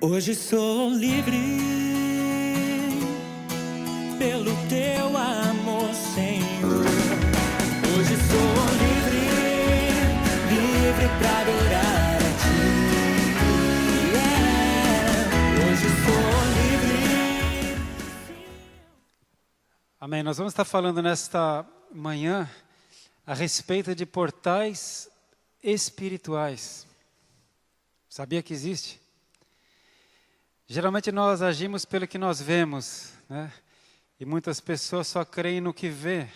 Hoje sou livre pelo teu amor, Senhor. Hoje sou livre, livre pra adorar a ti. Hoje sou livre. Amém. Nós vamos estar falando nesta manhã a respeito de portais espirituais. Sabia que existe? Geralmente nós agimos pelo que nós vemos, né? E muitas pessoas só creem no que vê,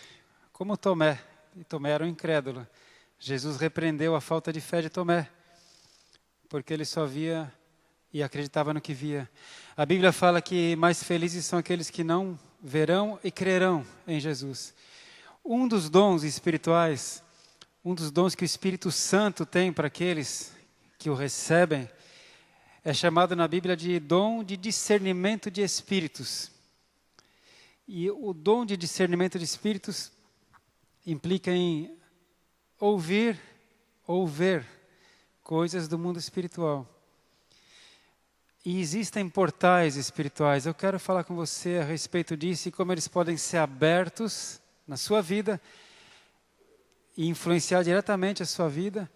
como Tomé. E Tomé era um incrédulo. Jesus repreendeu a falta de fé de Tomé, porque ele só via e acreditava no que via. A Bíblia fala que mais felizes são aqueles que não verão e crerão em Jesus. Um dos dons espirituais, um dos dons que o Espírito Santo tem para aqueles que o recebem, é chamado na Bíblia de dom de discernimento de espíritos. E o dom de discernimento de espíritos implica em ouvir ou ver coisas do mundo espiritual. E existem portais espirituais. Eu quero falar com você a respeito disso e como eles podem ser abertos na sua vida e influenciar diretamente a sua vida.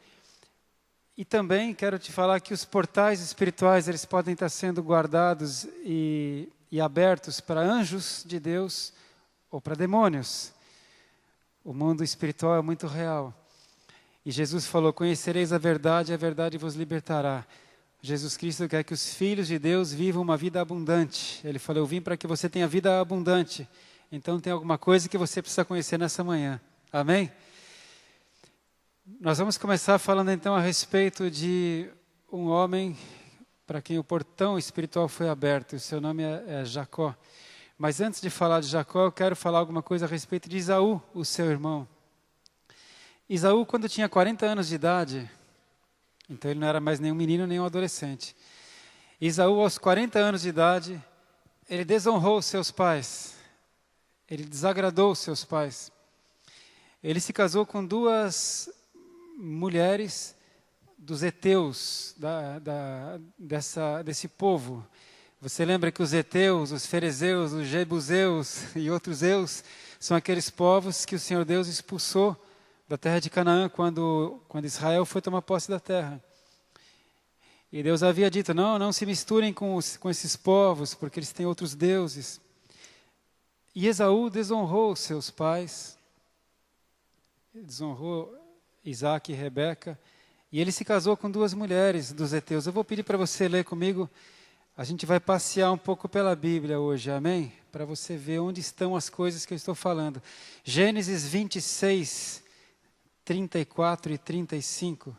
E também quero te falar que os portais espirituais, eles podem estar sendo guardados e abertos para anjos de Deus ou para demônios. O mundo espiritual é muito real. E Jesus falou, conhecereis a verdade vos libertará. Jesus Cristo quer que os filhos de Deus vivam uma vida abundante. Ele falou, eu vim para que você tenha vida abundante. Então tem alguma coisa que você precisa conhecer nessa manhã. Amém? Nós vamos começar falando então a respeito de um homem para quem o portão espiritual foi aberto. O seu nome é Jacó. Mas antes de falar de Jacó, eu quero falar alguma coisa a respeito de Esaú, o seu irmão. Esaú, quando tinha 40 anos de idade, então ele não era mais nenhum menino, nem um adolescente. Esaú, aos 40 anos de idade, ele desonrou seus pais. Ele desagradou seus pais. Ele se casou com duas mulheres dos heteus, desse povo. Você lembra que os heteus, os ferezeus, os jebuseus e outros eus são aqueles povos que o Senhor Deus expulsou da terra de Canaã quando Israel foi tomar posse da terra. E Deus havia dito, não se misturem com esses povos, porque eles têm outros deuses. E Esaú desonrou seus pais, desonrou Isaac e Rebeca, e ele se casou com duas mulheres dos heteus. Eu vou pedir para você ler comigo, a gente vai passear um pouco pela Bíblia hoje, amém? Para você ver onde estão as coisas que eu estou falando. Gênesis 26, 34 e 35.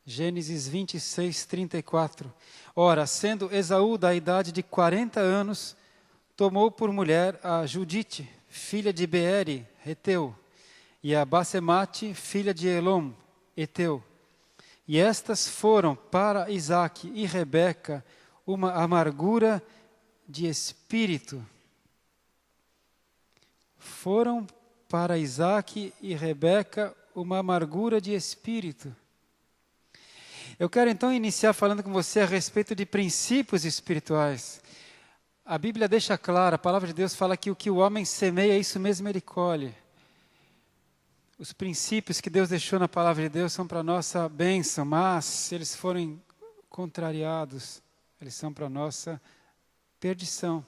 Gênesis 26, 34. Ora, sendo Esaú da idade de 40 anos, tomou por mulher a Judite, filha de Beeri, heteu, e a Basemate, filha de Elom, heteu. E estas foram para Isaque e Rebeca uma amargura de espírito. Foram para Isaque e Rebeca uma amargura de espírito. Eu quero então iniciar falando com você a respeito de princípios espirituais. A Bíblia deixa claro, a palavra de Deus fala que o que o homem semeia, isso mesmo ele colhe. Os princípios que Deus deixou na palavra de Deus são para a nossa bênção, mas se eles forem contrariados, eles são para a nossa perdição.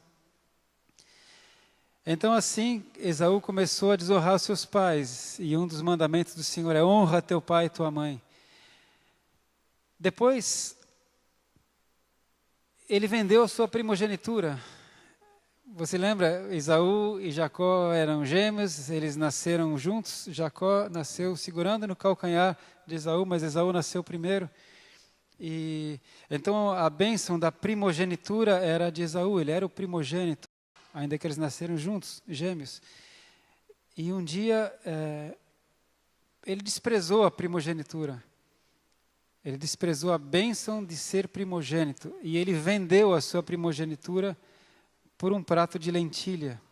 Então assim, Esaú começou a desonrar os seus pais, e um dos mandamentos do Senhor é honra teu pai e tua mãe. Depois, ele vendeu a sua primogenitura. Você lembra, Esaú e Jacó eram gêmeos, eles nasceram juntos. Jacó nasceu segurando no calcanhar de Esaú, mas Esaú nasceu primeiro. E então a bênção da primogenitura era de Esaú, ele era o primogênito, ainda que eles nasceram juntos, gêmeos. E um dia ele desprezou a primogenitura. Ele desprezou a bênção de ser primogênito. E ele vendeu a sua primogenitura por um prato de lentilha.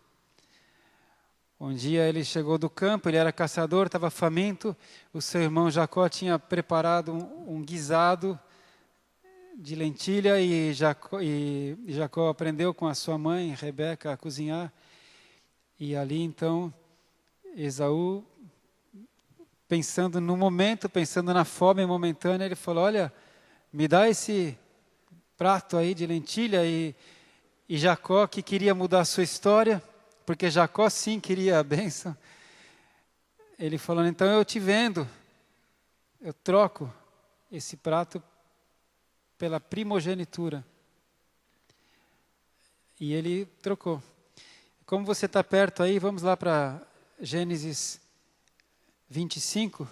Um dia ele chegou do campo, ele era caçador, estava faminto. O seu irmão Jacó tinha preparado um guisado de lentilha e Jacó aprendeu com a sua mãe, Rebeca, a cozinhar. E ali então, Esaú, pensando no momento, pensando na fome momentânea, ele falou, olha, me dá esse prato aí de lentilha. E Jacó, que queria mudar a sua história, porque Jacó sim queria a bênção, ele falou, então eu te vendo, eu troco esse prato pela primogenitura. E ele trocou. Como você está perto aí, vamos lá para Gênesis 25,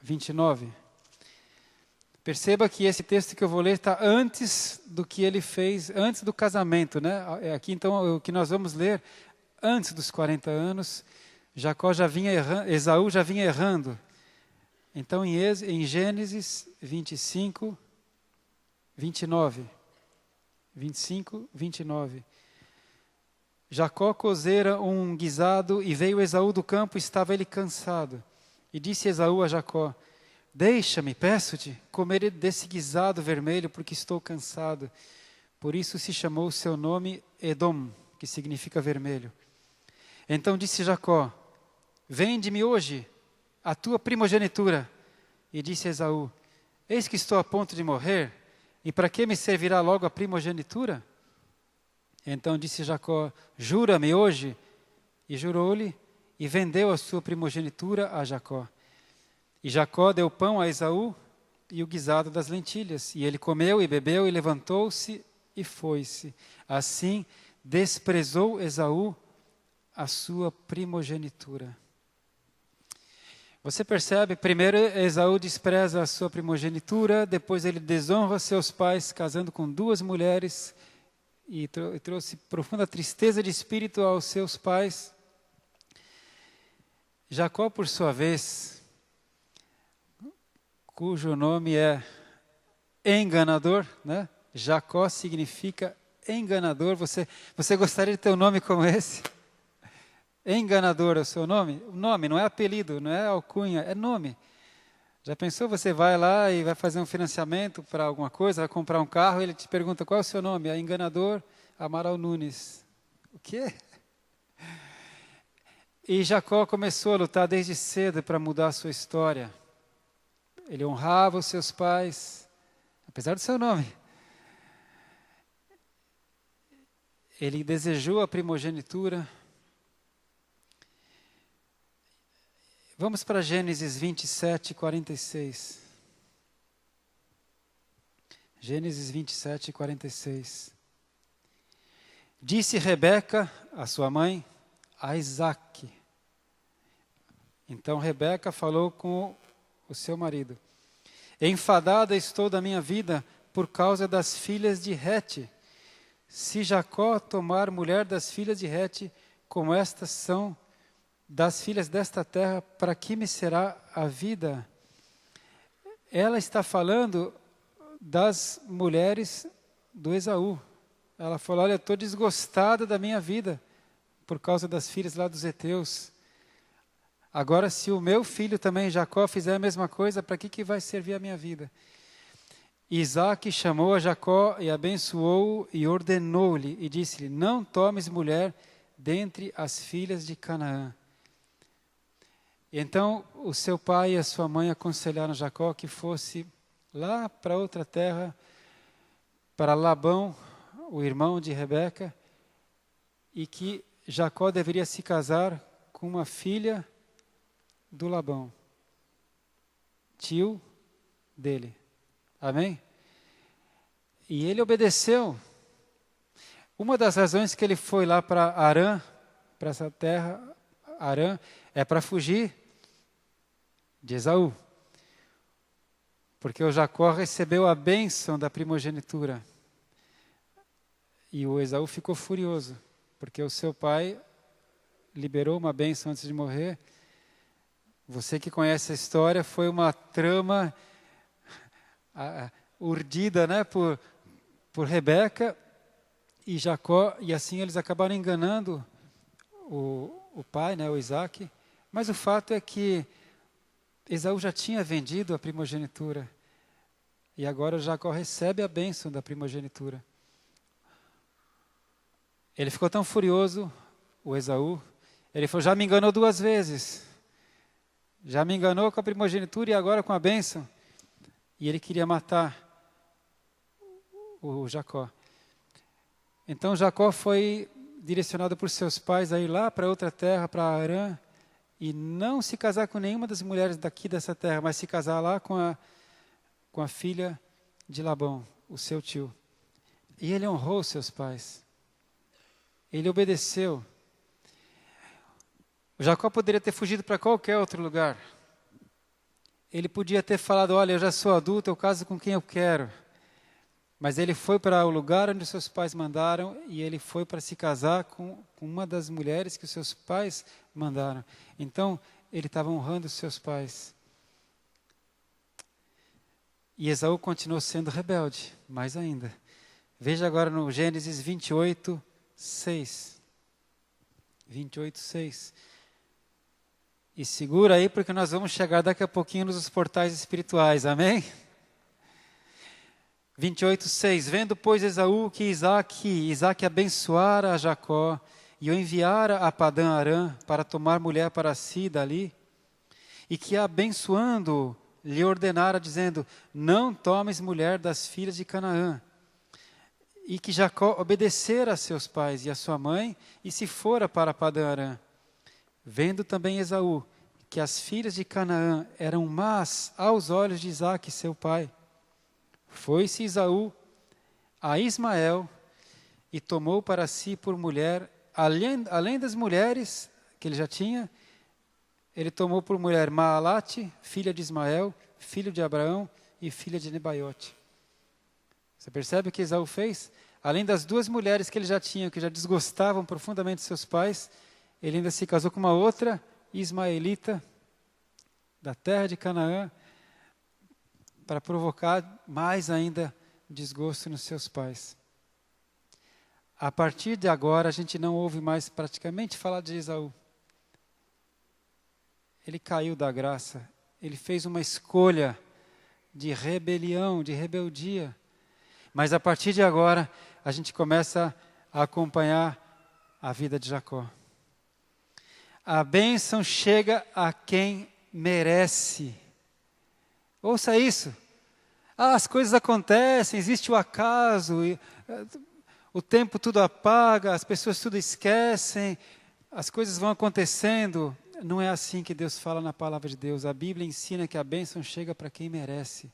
29. Perceba que esse texto que eu vou ler está antes do que ele fez, antes do casamento, né? Aqui então o que nós vamos ler, antes dos 40 anos, Jacó já vinha errando, Esaú já vinha errando. Então em Gênesis 25, 29. 25, 29. Jacó cozera um guisado e veio Esaú do campo, estava ele cansado. E disse Esaú a Jacó, deixa-me, peço-te, comer desse guisado vermelho, porque estou cansado. Por isso se chamou o seu nome Edom, que significa vermelho. Então disse Jacó, vende-me hoje a tua primogenitura. E disse Esaú, eis que estou a ponto de morrer, e para que me servirá logo a primogenitura? Então disse Jacó, jura-me hoje. E jurou-lhe, e vendeu a sua primogenitura a Jacó. E Jacó deu pão a Esaú e o guisado das lentilhas. E ele comeu e bebeu e levantou-se e foi-se. Assim desprezou Esaú a sua primogenitura. Você percebe, primeiro Esaú despreza a sua primogenitura, depois ele desonra seus pais, casando com duas mulheres, e trouxe profunda tristeza de espírito aos seus pais. Jacó, por sua vez, cujo nome é enganador, né? Jacó significa enganador. Você gostaria de ter um nome como esse? Enganador é o seu nome? O nome não é apelido, não é alcunha, é nome. Já pensou, você vai lá e vai fazer um financiamento para alguma coisa, vai comprar um carro, e ele te pergunta qual é o seu nome? É enganador Amaral Nunes. O quê? E Jacó começou a lutar desde cedo para mudar a sua história. Ele honrava os seus pais, apesar do seu nome. Ele desejou a primogenitura. Vamos para Gênesis 27, 46. Gênesis 27, 46. Disse Rebeca, a sua mãe, a Isaque. Então Rebeca falou com o seu marido. Enfadada estou da minha vida por causa das filhas de Hete. Se Jacó tomar mulher das filhas de Hete, como estas são das filhas desta terra, para que me será a vida? Ela está falando das mulheres do Esaú. Ela falou, olha, eu estou desgostada da minha vida por causa das filhas lá dos heteus. Agora, se o meu filho também, Jacó, fizer a mesma coisa, para que vai servir a minha vida? Isaque chamou a Jacó e abençoou-o e ordenou-lhe e disse-lhe, não tomes mulher dentre as filhas de Canaã. Então, o seu pai e a sua mãe aconselharam Jacó que fosse lá para outra terra, para Labão, o irmão de Rebeca, e que Jacó deveria se casar com uma filha do Labão, tio dele. Amém? E ele obedeceu. Uma das razões que ele foi lá para Arã, para essa terra, Arã, é para fugir de Esaú. Porque o Jacó recebeu a bênção da primogenitura. E o Esaú ficou furioso, porque o seu pai liberou uma bênção antes de morrer. Você que conhece a história, foi uma trama urdida, né, por Rebeca e Jacó, e assim eles acabaram enganando o pai, né, o Isaque. Mas o fato é que Esaú já tinha vendido a primogenitura. E agora Jacó recebe a bênção da primogenitura. Ele ficou tão furioso, o Esaú, ele falou, já me enganou 2 vezes. Já me enganou com a primogenitura e agora com a bênção. E ele queria matar o Jacó. Então Jacó foi direcionado por seus pais a ir lá para outra terra, para Harã, e não se casar com nenhuma das mulheres daqui dessa terra, mas se casar lá com a filha de Labão, o seu tio. E ele honrou seus pais. Ele obedeceu. O Jacó poderia ter fugido para qualquer outro lugar. Ele podia ter falado, olha, eu já sou adulto, eu caso com quem eu quero. Mas ele foi para o lugar onde seus pais mandaram e ele foi para se casar com uma das mulheres que os seus pais mandaram. Então, ele estava honrando os seus pais. E Esaú continuou sendo rebelde, mais ainda. Veja agora no Gênesis 28, 6. 28, 6. E segura aí, porque nós vamos chegar daqui a pouquinho nos portais espirituais, amém? 28, 6. Vendo, pois, Esaú que Isaque abençoara a Jacó e o enviara a Padã Arã para tomar mulher para si dali, e que abençoando lhe ordenara, dizendo, não tomes mulher das filhas de Canaã. E que Jacó obedecera a seus pais e a sua mãe, e se fora para Padã Arã. Vendo também Esaú que as filhas de Canaã eram más aos olhos de Isaque, seu pai, foi-se Esaú a Ismael e tomou para si por mulher, além das mulheres que ele já tinha, ele tomou por mulher Maalate, filha de Ismael, filho de Abraão e filha de Nebaiote. Você percebe o que Esaú fez? Além das 2 mulheres que ele já tinha, que já desgostavam profundamente de seus pais, ele ainda se casou com uma outra ismaelita da terra de Canaã para provocar mais ainda desgosto nos seus pais. A partir de agora, a gente não ouve mais praticamente falar de Esaú. Ele caiu da graça, ele fez uma escolha de rebelião, de rebeldia. Mas a partir de agora, a gente começa a acompanhar a vida de Jacó. A bênção chega a quem merece. Ouça isso. As coisas acontecem, existe o acaso, o tempo tudo apaga, as pessoas tudo esquecem, as coisas vão acontecendo. Não é assim que Deus fala na palavra de Deus. A Bíblia ensina que a bênção chega para quem merece.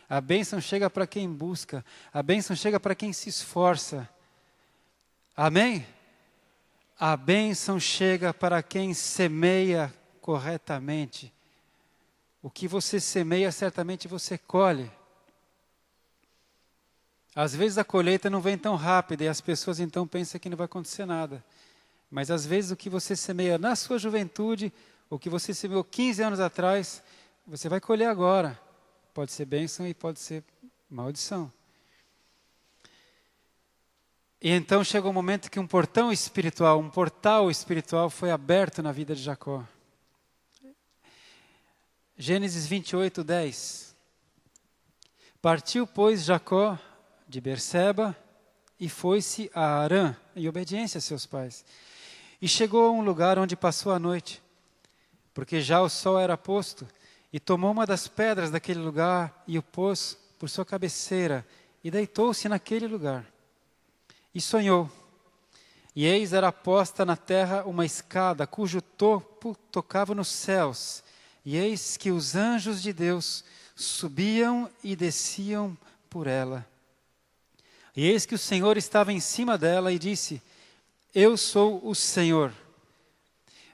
A bênção chega para quem busca. A bênção chega para quem se esforça. Amém? A bênção chega para quem semeia corretamente. O que você semeia, certamente você colhe. Às vezes a colheita não vem tão rápida e as pessoas então pensam que não vai acontecer nada. Mas às vezes o que você semeia na sua juventude, o que você semeou 15 anos atrás, você vai colher agora. Pode ser bênção e pode ser maldição. E então chegou o momento que um portal espiritual foi aberto na vida de Jacó. Gênesis 28, 10. Partiu, pois, Jacó de Berseba e foi-se a Harã, em obediência a seus pais. E chegou a um lugar onde passou a noite, porque já o sol era posto, e tomou uma das pedras daquele lugar e o pôs por sua cabeceira, e deitou-se naquele lugar. E sonhou, e eis era posta na terra uma escada, cujo topo tocava nos céus, e eis que os anjos de Deus subiam e desciam por ela. E eis que o Senhor estava em cima dela e disse, eu sou o Senhor.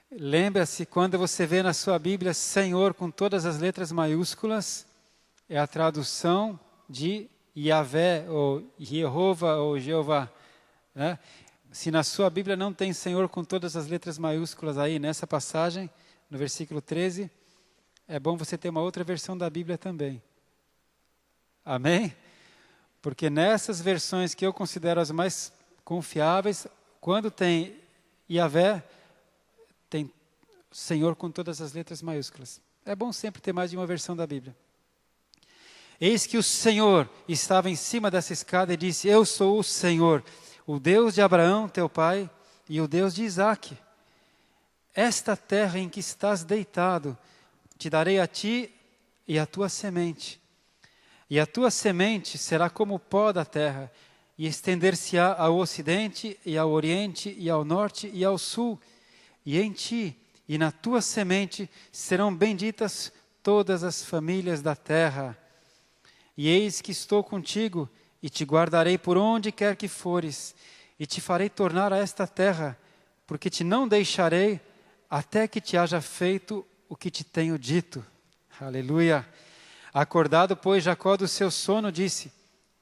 Lembra-se, quando você vê na sua Bíblia Senhor com todas as letras maiúsculas, é a tradução de Yahvé, ou Jeová, ou Jeová. Né? Se na sua Bíblia não tem Senhor com todas as letras maiúsculas aí, nessa passagem, no versículo 13, é bom você ter uma outra versão da Bíblia também. Amém? Porque nessas versões que eu considero as mais confiáveis, quando tem Yahvé, tem Senhor com todas as letras maiúsculas. É bom sempre ter mais de uma versão da Bíblia. Eis que o Senhor estava em cima dessa escada e disse: Eu sou o Senhor, o Deus de Abraão, teu pai, e o Deus de Isaque. Esta terra em que estás deitado, te darei a ti e a tua semente. E a tua semente será como o pó da terra, e estender-se-á ao ocidente, e ao oriente, e ao norte, e ao sul. E em ti e na tua semente serão benditas todas as famílias da terra. E eis que estou contigo, e te guardarei por onde quer que fores, e te farei tornar a esta terra, porque te não deixarei, até que te haja feito o que te tenho dito. Aleluia! Acordado, pois, Jacó do seu sono, disse: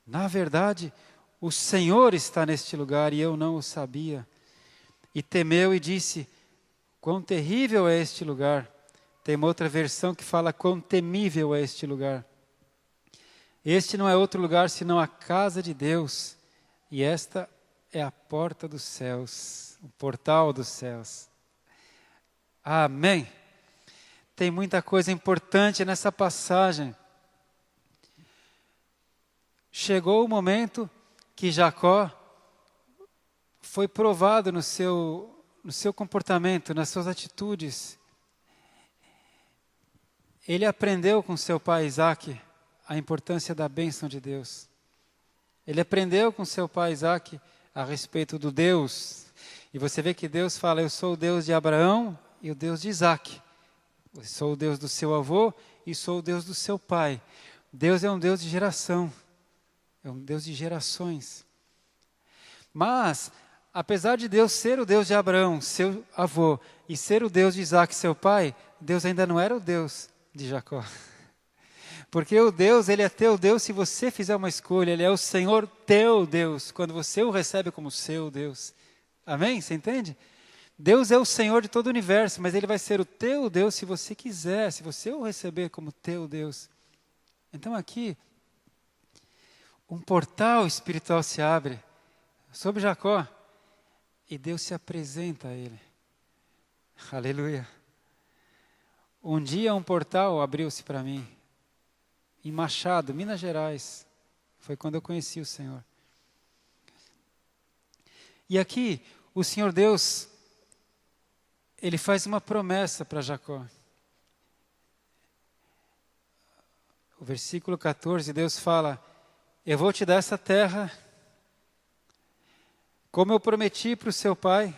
Na verdade, o Senhor está neste lugar, e eu não o sabia. E temeu e disse: Quão terrível é este lugar. Tem uma outra versão que fala: Quão temível é este lugar. Este não é outro lugar senão a casa de Deus, e esta é a porta dos céus, o portal dos céus. Amém. Tem muita coisa importante nessa passagem. Chegou o momento que Jacó foi provado no seu comportamento, nas suas atitudes. Ele aprendeu com seu pai Isaque a importância da bênção de Deus. Ele aprendeu com seu pai Isaque a respeito do Deus. E você vê que Deus fala: Eu sou o Deus de Abraão e o Deus de Isaque. Eu sou o Deus do seu avô e sou o Deus do seu pai. Deus é um Deus de geração. É um Deus de gerações. Mas, apesar de Deus ser o Deus de Abraão, seu avô, e ser o Deus de Isaque, seu pai, Deus ainda não era o Deus de Jacó. Porque o Deus, Ele é teu Deus se você fizer uma escolha. Ele é o Senhor teu Deus, quando você o recebe como seu Deus. Amém? Você entende? Deus é o Senhor de todo o universo, mas Ele vai ser o teu Deus se você quiser, se você o receber como teu Deus. Então aqui, um portal espiritual se abre sobre Jacó e Deus se apresenta a ele. Aleluia. Um dia um portal abriu-se para mim, em Machado, Minas Gerais. Foi quando eu conheci o Senhor. E aqui, o Senhor Deus, Ele faz uma promessa para Jacó. O versículo 14, Deus fala: Eu vou te dar essa terra, como eu prometi para o seu pai,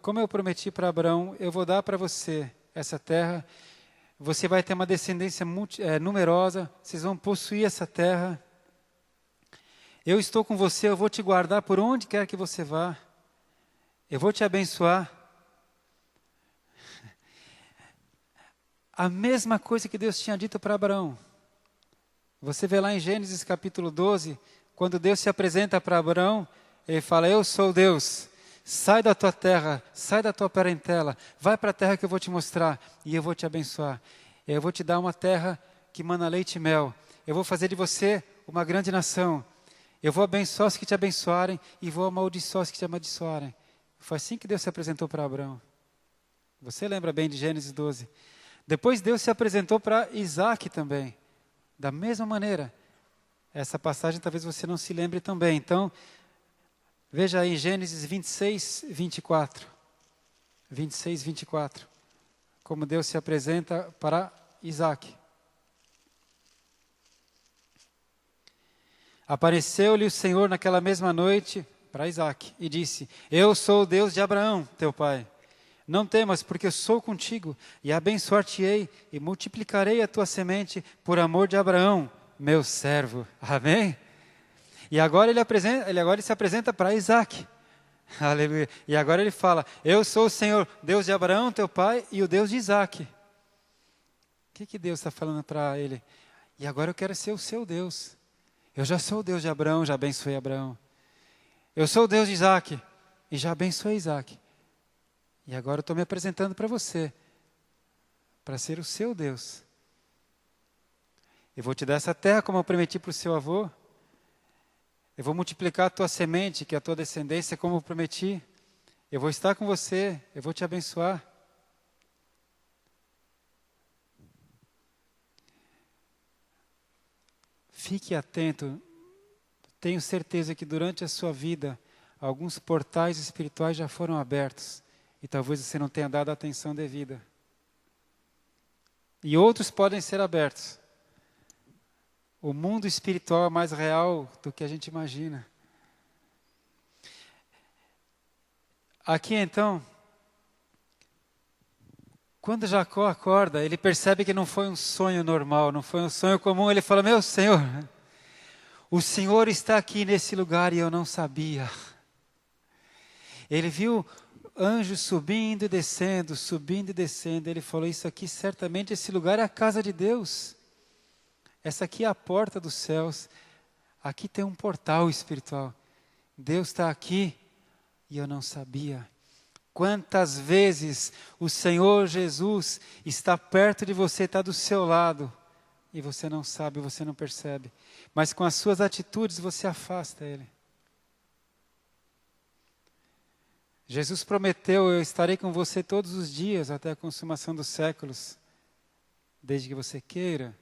como eu prometi para Abraão, eu vou dar para você essa terra. Você vai ter uma descendência numerosa, vocês vão possuir essa terra. Eu estou com você, eu vou te guardar por onde quer que você vá. Eu vou te abençoar. A mesma coisa que Deus tinha dito para Abraão. Você vê lá em Gênesis capítulo 12, quando Deus se apresenta para Abraão, Ele fala: Eu sou Deus, sai da tua terra, sai da tua parentela, vai para a terra que eu vou te mostrar e eu vou te abençoar. Eu vou te dar uma terra que mana leite e mel. Eu vou fazer de você uma grande nação. Eu vou abençoar os que te abençoarem e vou amaldiçoar os que te amaldiçoarem. Foi assim que Deus se apresentou para Abraão. Você lembra bem de Gênesis 12. Depois Deus se apresentou para Isaque também. Da mesma maneira. Essa passagem talvez você não se lembre também. Então, veja aí Gênesis 26, 24. 26, 24. Como Deus se apresenta para Isaque. Apareceu-lhe o Senhor naquela mesma noite para Isaque e disse: Eu sou o Deus de Abraão, teu pai. Não temas, porque eu sou contigo, e abençoar-te-ei, e multiplicarei a tua semente por amor de Abraão, meu servo. Amém? E agora ele se apresenta para Isaque. Aleluia. E agora ele fala: Eu sou o Senhor, Deus de Abraão, teu pai, e o Deus de Isaque. O que Deus está falando para ele? E agora eu quero ser o seu Deus. Eu já sou o Deus de Abraão, já abençoei Abraão. Eu sou o Deus de Isaque, e já abençoei Isaque. E agora eu estou me apresentando para você, para ser o seu Deus. Eu vou te dar essa terra como eu prometi para o seu avô. Eu vou multiplicar a tua semente, que é a tua descendência, como eu prometi. Eu vou estar com você, eu vou te abençoar. fique atento. Tenho certeza que durante a sua vida, alguns portais espirituais já foram abertos. E talvez você não tenha dado a atenção devida. E outros podem ser abertos. O mundo espiritual é mais real do que a gente imagina. Aqui então, quando Jacó acorda, ele percebe que não foi um sonho normal, não foi um sonho comum. Ele fala: meu Senhor, o Senhor está aqui nesse lugar e eu não sabia. Ele viu anjos subindo e descendo, subindo e descendo. Ele falou: isso aqui certamente, esse lugar é a casa de Deus. Essa aqui é a porta dos céus. Aqui tem um portal espiritual. Deus está aqui e eu não sabia. Quantas vezes o Senhor Jesus está perto de você, está do seu lado, e você não sabe, você não percebe. Mas com as suas atitudes você afasta Ele. Jesus prometeu: eu estarei com você todos os dias até a consumação dos séculos, desde que você queira.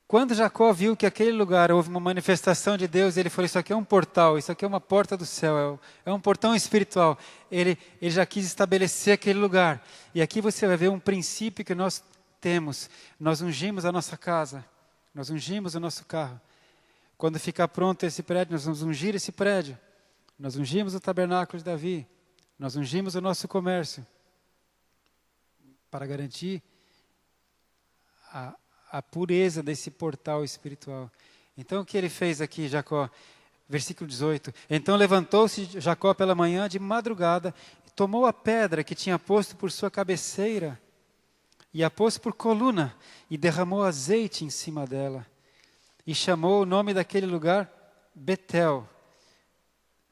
Quando Jacó viu que aquele lugar houve uma manifestação de Deus, ele falou: isso aqui é um portal, isso aqui é uma porta do céu, é um portão espiritual. Ele já quis estabelecer aquele lugar. E aqui você vai ver um princípio que nós temos. Nós ungimos a nossa casa, nós ungimos o nosso carro. Quando ficar pronto esse prédio, nós vamos ungir esse prédio. Nós ungimos o tabernáculo de Davi, nós ungimos o nosso comércio, para garantir a pureza desse portal espiritual. Então o que ele fez aqui, Jacó? Versículo 18. Então levantou-se Jacó pela manhã de madrugada, tomou a pedra que tinha posto por sua cabeceira, e a pôs por coluna, e derramou azeite em cima dela, e chamou o nome daquele lugar Betel.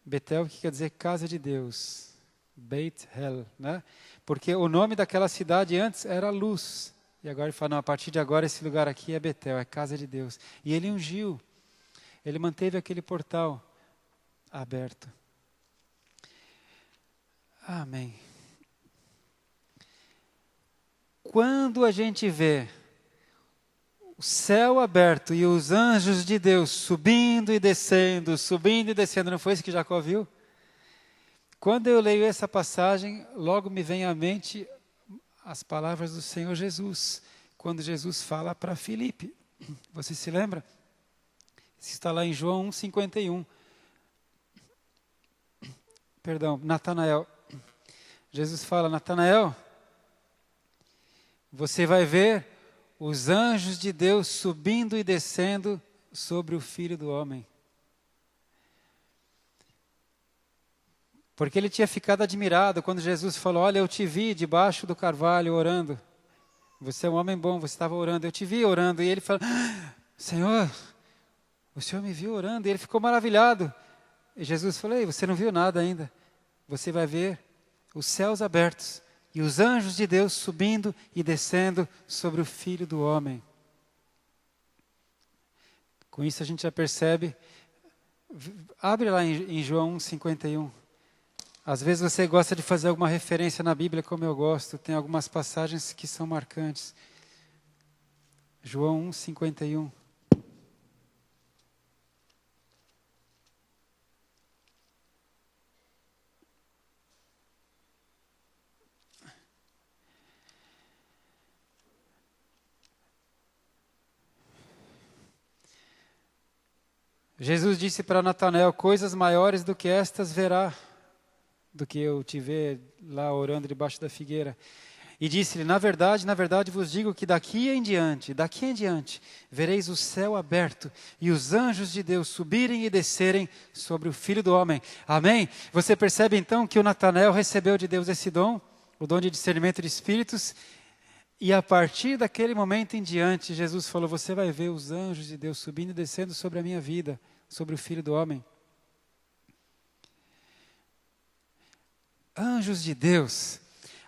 Betel, que quer dizer casa de Deus. Beit El, né? Porque o nome daquela cidade antes era Luz. E agora ele fala: não, a partir de agora esse lugar aqui é Betel, é casa de Deus. E ele ungiu, ele manteve aquele portal aberto. Amém. Quando a gente vê o céu aberto e os anjos de Deus subindo e descendo, não foi isso que Jacó viu? Quando eu leio essa passagem, logo me vem à mente as palavras do Senhor Jesus, quando Jesus fala para Filipe. Você se lembra? Isso está lá em João 1,51. Perdão, Natanael. Jesus fala: Natanael, você vai ver os anjos de Deus subindo e descendo sobre o Filho do Homem. Porque ele tinha ficado admirado quando Jesus falou: olha, eu te vi debaixo do carvalho orando. Você é um homem bom, você estava orando, eu te vi orando. E ele falou: Senhor, o Senhor me viu orando. E ele ficou maravilhado. E Jesus falou: ei, você não viu nada ainda. Você vai ver os céus abertos e os anjos de Deus subindo e descendo sobre o Filho do Homem. Com isso a gente já percebe. Abre lá em João 1,51. Às vezes você gosta de fazer alguma referência na Bíblia, como eu gosto. Tem algumas passagens que são marcantes. João 1,51. Jesus disse para Natanael: coisas maiores do que estas verá, do que eu te ver lá orando debaixo da figueira. E disse-lhe: na verdade vos digo que daqui em diante, vereis o céu aberto e os anjos de Deus subirem e descerem sobre o Filho do Homem. Amém? Você percebe então que o Natanael recebeu de Deus esse dom, o dom de discernimento de espíritos, e a partir daquele momento em diante, Jesus falou: você vai ver os anjos de Deus subindo e descendo sobre a minha vida, sobre o Filho do Homem. Anjos de Deus.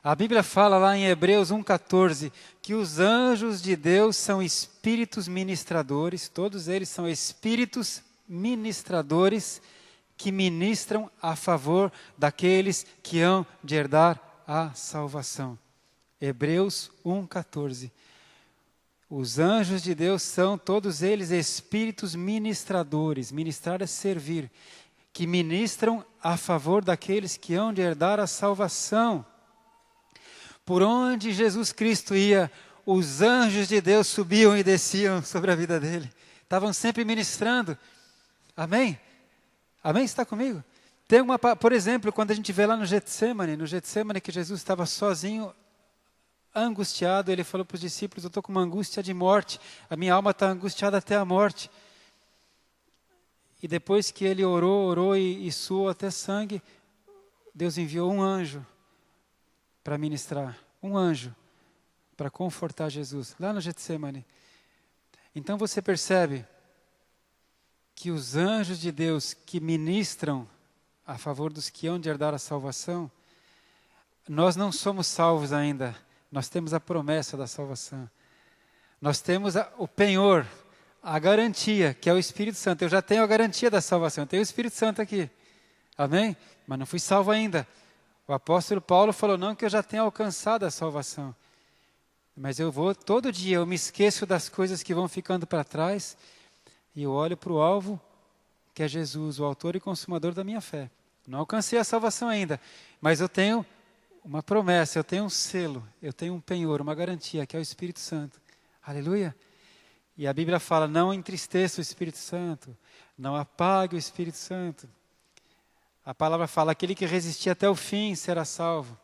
A Bíblia fala lá em Hebreus 1,14 que os anjos de Deus são espíritos ministradores, todos eles são espíritos ministradores que ministram a favor daqueles que hão de herdar a salvação. Hebreus 1,14. Os anjos de Deus são todos eles espíritos ministradores. Ministrar é servir, que ministram a favor daqueles que hão de herdar a salvação. Por onde Jesus Cristo ia, os anjos de Deus subiam e desciam sobre a vida dele. Estavam sempre ministrando. Amém? Amém? Está comigo? Por exemplo, quando a gente vê lá no Getsemane que Jesus estava sozinho, angustiado, ele falou para os discípulos, eu estou com uma angústia de morte, a minha alma está angustiada até a morte. E depois que ele orou e suou até sangue, Deus enviou um anjo para ministrar, um anjo para confortar Jesus, lá no Getsemane. Então você percebe que os anjos de Deus que ministram a favor dos que hão de herdar a salvação, nós não somos salvos ainda. Nós temos a promessa da salvação. Nós temos o penhor, a garantia, que é o Espírito Santo. Eu já tenho a garantia da salvação, eu tenho o Espírito Santo aqui. Amém? Mas não fui salvo ainda. O apóstolo Paulo falou, não que eu já tenha alcançado a salvação. Mas eu vou, todo dia, eu me esqueço das coisas que vão ficando para trás e eu olho para o alvo, que é Jesus, o autor e consumador da minha fé. Não alcancei a salvação ainda, mas eu tenho uma promessa, eu tenho um selo, eu tenho um penhor, uma garantia, que é o Espírito Santo. Aleluia! E a Bíblia fala, não entristeça o Espírito Santo, não apague o Espírito Santo. A palavra fala, aquele que resistir até o fim será salvo.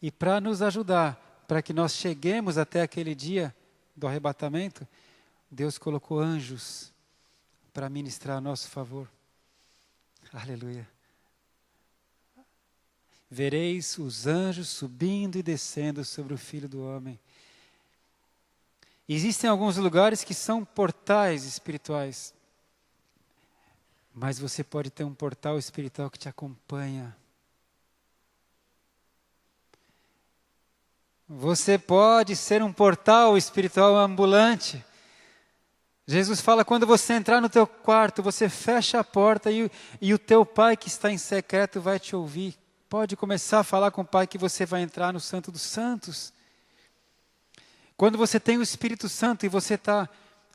E para nos ajudar, para que nós cheguemos até aquele dia do arrebatamento, Deus colocou anjos para ministrar a nosso favor. Aleluia! Vereis os anjos subindo e descendo sobre o Filho do Homem. Existem alguns lugares que são portais espirituais. Mas você pode ter um portal espiritual que te acompanha. Você pode ser um portal espiritual ambulante. Jesus fala, quando você entrar no teu quarto, você fecha a porta e o teu pai que está em secreto vai te ouvir. Pode começar a falar com o Pai que você vai entrar no Santo dos Santos. Quando você tem o Espírito Santo e você está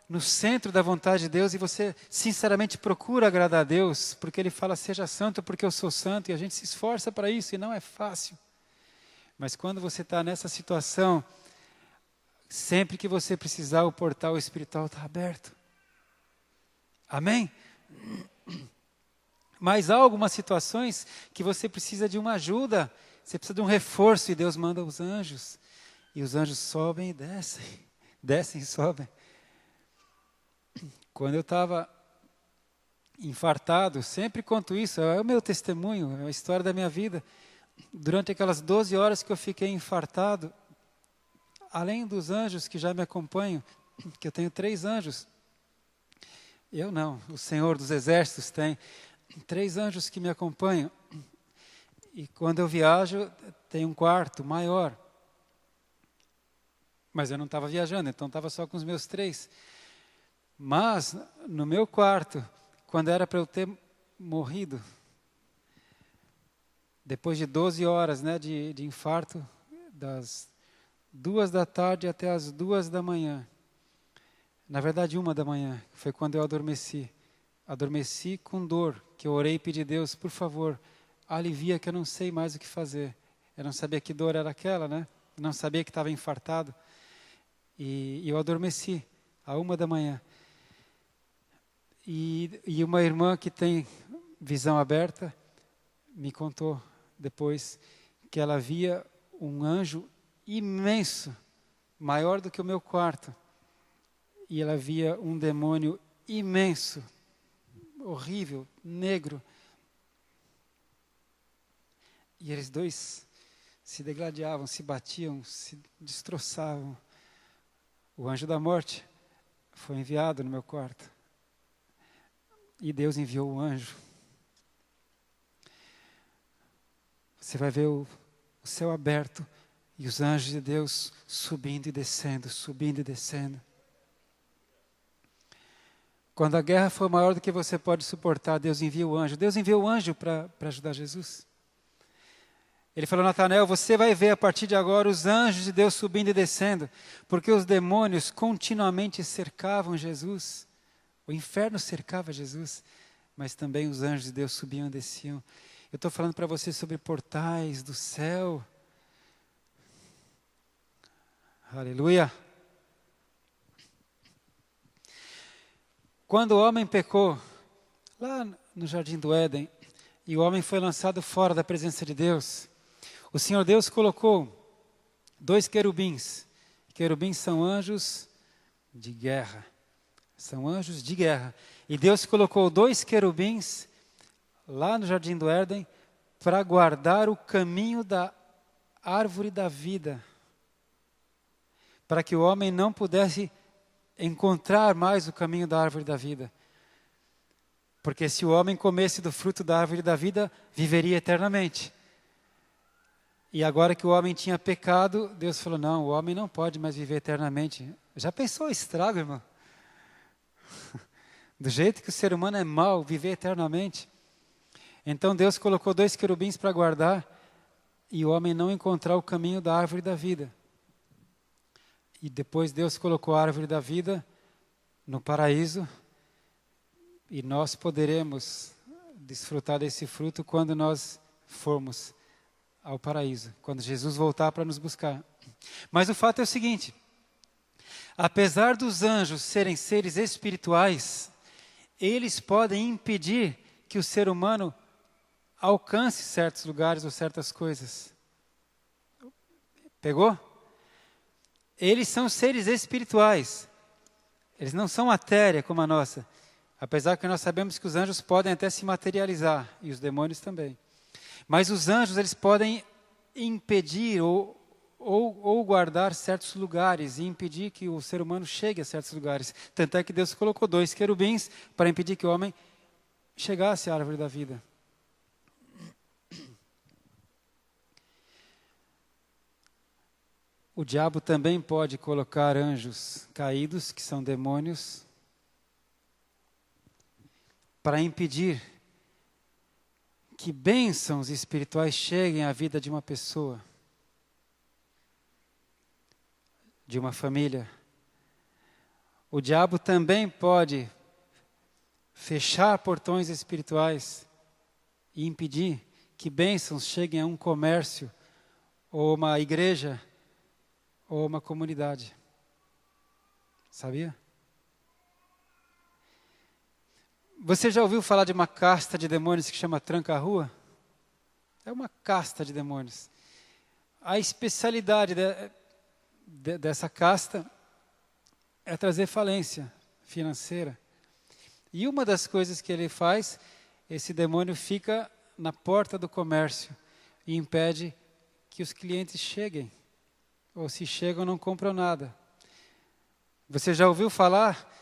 no centro da vontade de Deus e você sinceramente procura agradar a Deus, porque Ele fala, seja santo porque eu sou santo, e a gente se esforça para isso e não é fácil. Mas quando você está nessa situação, sempre que você precisar, o portal espiritual está aberto. Amém? Mas há algumas situações que você precisa de uma ajuda, você precisa de um reforço, e Deus manda os anjos. E os anjos sobem e descem, descem e sobem. Quando eu estava infartado, sempre conto isso, é o meu testemunho, é a história da minha vida. Durante aquelas 12 horas que eu fiquei infartado, além dos anjos que já me acompanham, que eu tenho 3 anjos, eu não, o Senhor dos Exércitos tem 3 anjos que me acompanham. E quando eu viajo, tem um quarto maior. Mas eu não estava viajando, então estava só com os meus 3. Mas, no meu quarto, quando era para eu ter morrido, depois de 12 horas de infarto, das 2 da tarde até as 2 da manhã, na verdade 1 da manhã, foi quando eu adormeci. Adormeci com dor, que eu orei e pedi a Deus, por favor, alivia que eu não sei mais o que fazer. Eu não sabia que dor era aquela, né? Não sabia que estava infartado. E eu adormeci, à 1 da manhã. E uma irmã que tem visão aberta, me contou depois, que ela via um anjo imenso, maior do que o meu quarto. E ela via um demônio imenso, horrível, negro. E eles dois se degladiavam, se batiam, se destroçavam. O anjo da morte foi enviado no meu quarto. E Deus enviou o anjo. Você vai ver o céu aberto e os anjos de Deus subindo e descendo, subindo e descendo. Quando a guerra for maior do que você pode suportar, Deus envia o anjo. Deus enviou o anjo para ajudar Jesus. Ele falou: Natanael, você vai ver a partir de agora os anjos de Deus subindo e descendo, porque os demônios continuamente cercavam Jesus. O inferno cercava Jesus, mas também os anjos de Deus subiam e desciam. Eu estou falando para você sobre portais do céu. Aleluia. Quando o homem pecou, lá no jardim do Éden, e o homem foi lançado fora da presença de Deus, o Senhor Deus colocou 2 querubins. Querubins são anjos de guerra. São anjos de guerra. E Deus colocou 2 querubins lá no jardim do Éden para guardar o caminho da árvore da vida, para que o homem não pudesse encontrar mais o caminho da árvore da vida. Porque se o homem comesse do fruto da árvore da vida, viveria eternamente. E agora que o homem tinha pecado, Deus falou: não, o homem não pode mais viver eternamente. Já pensou o estrago, irmão? Do jeito que o ser humano é mau, viver eternamente. Então Deus colocou 2 querubins para guardar e o homem não encontrar o caminho da árvore da vida. E depois Deus colocou a árvore da vida no paraíso e nós poderemos desfrutar desse fruto quando nós formos ao paraíso, quando Jesus voltar para nos buscar. Mas o fato é o seguinte: apesar dos anjos serem seres espirituais, eles podem impedir que o ser humano alcance certos lugares ou certas coisas. Pegou? Eles são seres espirituais. Eles não são matéria como a nossa. Apesar que nós sabemos que os anjos podem até se materializar, e os demônios também. Mas os anjos, eles podem impedir ou guardar certos lugares e impedir que o ser humano chegue a certos lugares. Tanto é que Deus colocou 2 querubins para impedir que o homem chegasse à árvore da vida. O diabo também pode colocar anjos caídos, que são demônios, para impedir que bênçãos espirituais cheguem à vida de uma pessoa, de uma família. O diabo também pode fechar portões espirituais e impedir que bênçãos cheguem a um comércio, ou uma igreja, ou uma comunidade. Sabia? Você já ouviu falar de uma casta de demônios que chama tranca-rua? É uma casta de demônios. A especialidade dessa casta é trazer falência financeira. E uma das coisas que ele faz, esse demônio fica na porta do comércio e impede que os clientes cheguem. Ou se chegam, não compram nada. Você já ouviu falar?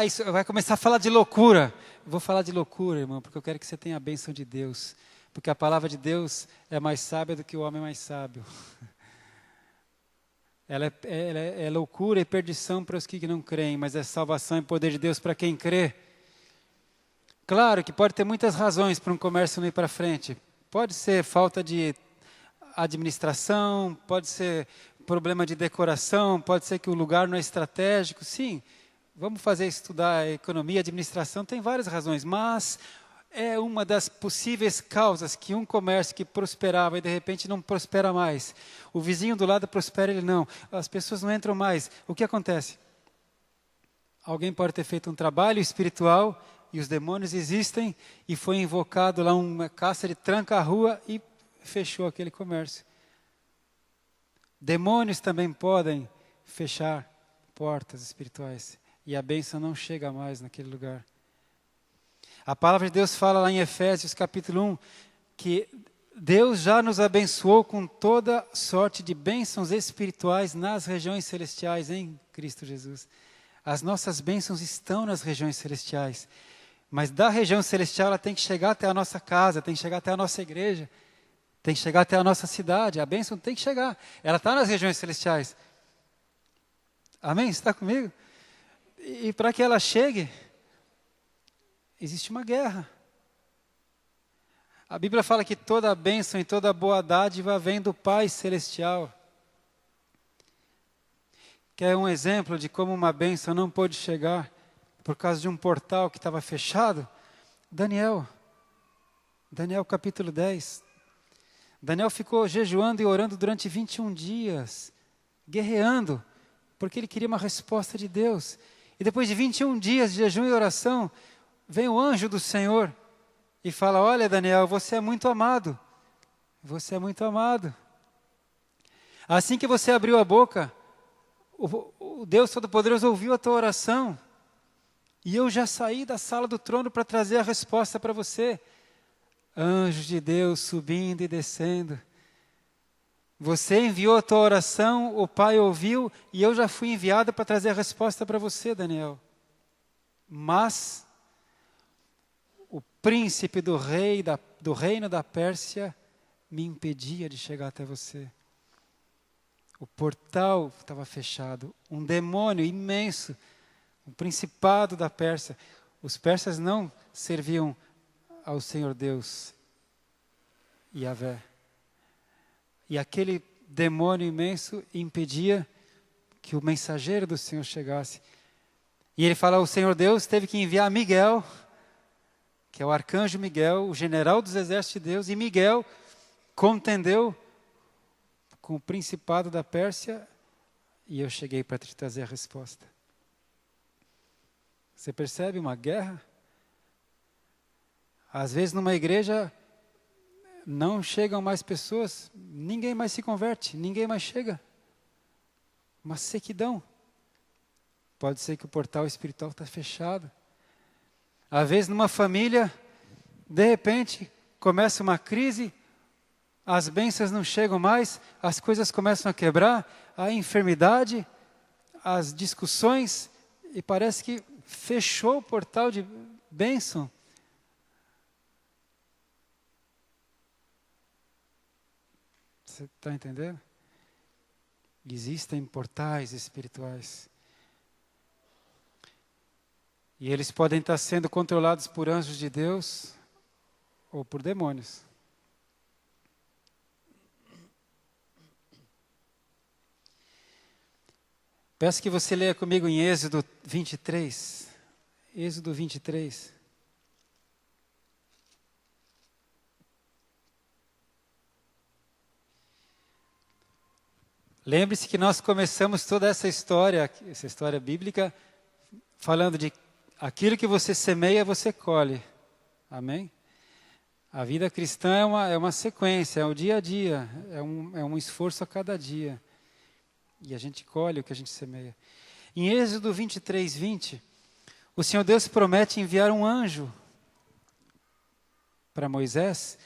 Isso vai começar a falar de loucura. Eu vou falar de loucura, irmão, porque eu quero que você tenha a bênção de Deus. Porque a palavra de Deus é mais sábia do que o homem mais sábio. Ela é loucura e perdição para os que não creem, mas é salvação e poder de Deus para quem crê. Claro que pode ter muitas razões para um comércio não ir para frente. Pode ser falta de administração, pode ser problema de decoração, pode ser que o lugar não é estratégico. Sim, vamos estudar economia, administração, tem várias razões, mas é uma das possíveis causas que um comércio que prosperava e de repente não prospera mais. O vizinho do lado prospera, ele não. As pessoas não entram mais. O que acontece? Alguém pode ter feito um trabalho espiritual e os demônios existem e foi invocado lá uma caça de tranca-rua e fechou aquele comércio. Demônios também podem fechar portas espirituais e a bênção não chega mais naquele lugar. A palavra de Deus fala lá em Efésios capítulo 1 que Deus já nos abençoou com toda sorte de bênçãos espirituais nas regiões celestiais em Cristo Jesus. As nossas bênçãos estão nas regiões celestiais, mas da região celestial ela tem que chegar até a nossa casa, tem que chegar até a nossa igreja, tem que chegar até a nossa cidade. A bênção tem que chegar. Ela está nas regiões celestiais. Amém? Você está comigo? E para que ela chegue, existe uma guerra. A Bíblia fala que toda bênção e toda boa dádiva vem do Pai Celestial. Quer um exemplo de como uma bênção não pôde chegar por causa de um portal que estava fechado? Daniel capítulo 10. Daniel ficou jejuando e orando durante 21 dias, guerreando, porque ele queria uma resposta de Deus. E depois de 21 dias de jejum e oração, vem o anjo do Senhor e fala: olha, Daniel, você é muito amado. Você é muito amado. Assim que você abriu a boca, o Deus Todo-Poderoso ouviu a tua oração. E eu já saí da sala do trono para trazer a resposta para você. Anjos de Deus subindo e descendo. Você enviou a tua oração, o Pai ouviu, e eu já fui enviado para trazer a resposta para você, Daniel. Mas o príncipe do reino da Pérsia me impedia de chegar até você. O portal estava fechado. Um demônio imenso, um principado da Pérsia. Os persas não serviam ao Senhor Deus, Yahvé. E aquele demônio imenso impedia que o mensageiro do Senhor chegasse. E ele fala: o Senhor Deus teve que enviar Miguel, que é o arcanjo Miguel, o general dos exércitos de Deus, e Miguel contendeu com o principado da Pérsia, e eu cheguei para te trazer a resposta. Você percebe uma guerra? Às vezes numa igreja não chegam mais pessoas, ninguém mais se converte, ninguém mais chega. Uma sequidão. Pode ser que o portal espiritual está fechado. Às vezes numa família, de repente, começa uma crise, as bênçãos não chegam mais, as coisas começam a quebrar, a enfermidade, as discussões, e parece que fechou o portal de bênção. Você está entendendo? Existem portais espirituais. E eles podem estar sendo controlados por anjos de Deus ou por demônios. Peço que você leia comigo em Êxodo 23. Êxodo 23. Lembre-se que nós começamos toda essa história bíblica, falando de aquilo que você semeia, você colhe. Amém? A vida cristã é uma sequência, é o dia a dia, é um esforço a cada dia. E a gente colhe o que a gente semeia. Em Êxodo 23, 20, o Senhor Deus promete enviar um anjo para Moisés.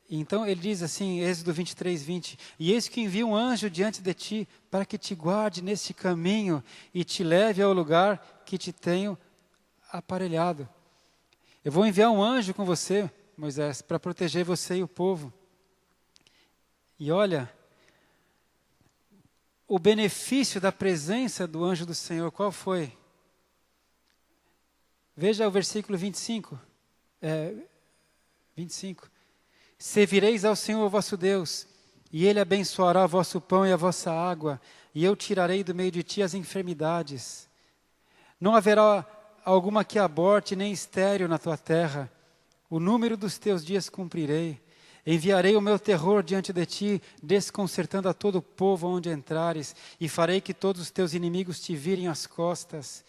Então ele diz assim, Êxodo 23, 20, e eis que envia um anjo diante de ti, para que te guarde neste caminho e te leve ao lugar que te tenho aparelhado. Eu vou enviar um anjo com você, Moisés, para proteger você e o povo. E olha, o benefício da presença do anjo do Senhor, qual foi? Veja o versículo 25. 25. Servireis ao Senhor vosso Deus, e Ele abençoará o vosso pão e a vossa água, e eu tirarei do meio de ti as enfermidades. Não haverá alguma que aborte, nem estéril na tua terra. O número dos teus dias cumprirei. Enviarei o meu terror diante de ti, desconcertando a todo o povo onde entrares, e farei que todos os teus inimigos te virem as costas.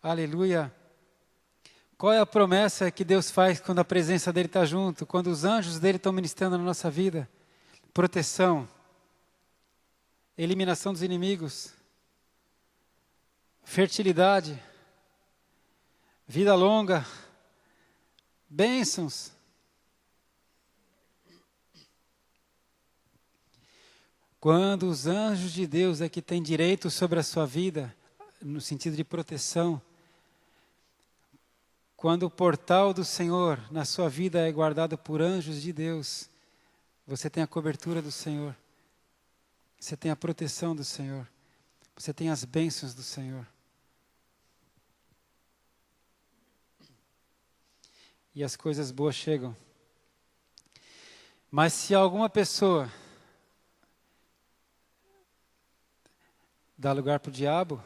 Aleluia. Qual é a promessa que Deus faz quando a presença dEle está junto, quando os anjos dEle estão ministrando na nossa vida? Proteção, eliminação dos inimigos, fertilidade, vida longa, bênçãos. Quando os anjos de Deus é que têm direito sobre a sua vida, no sentido de proteção, quando o portal do Senhor na sua vida é guardado por anjos de Deus, você tem a cobertura do Senhor, você tem a proteção do Senhor, você tem as bênçãos do Senhor. E as coisas boas chegam. Mas se alguma pessoa dá lugar para o diabo,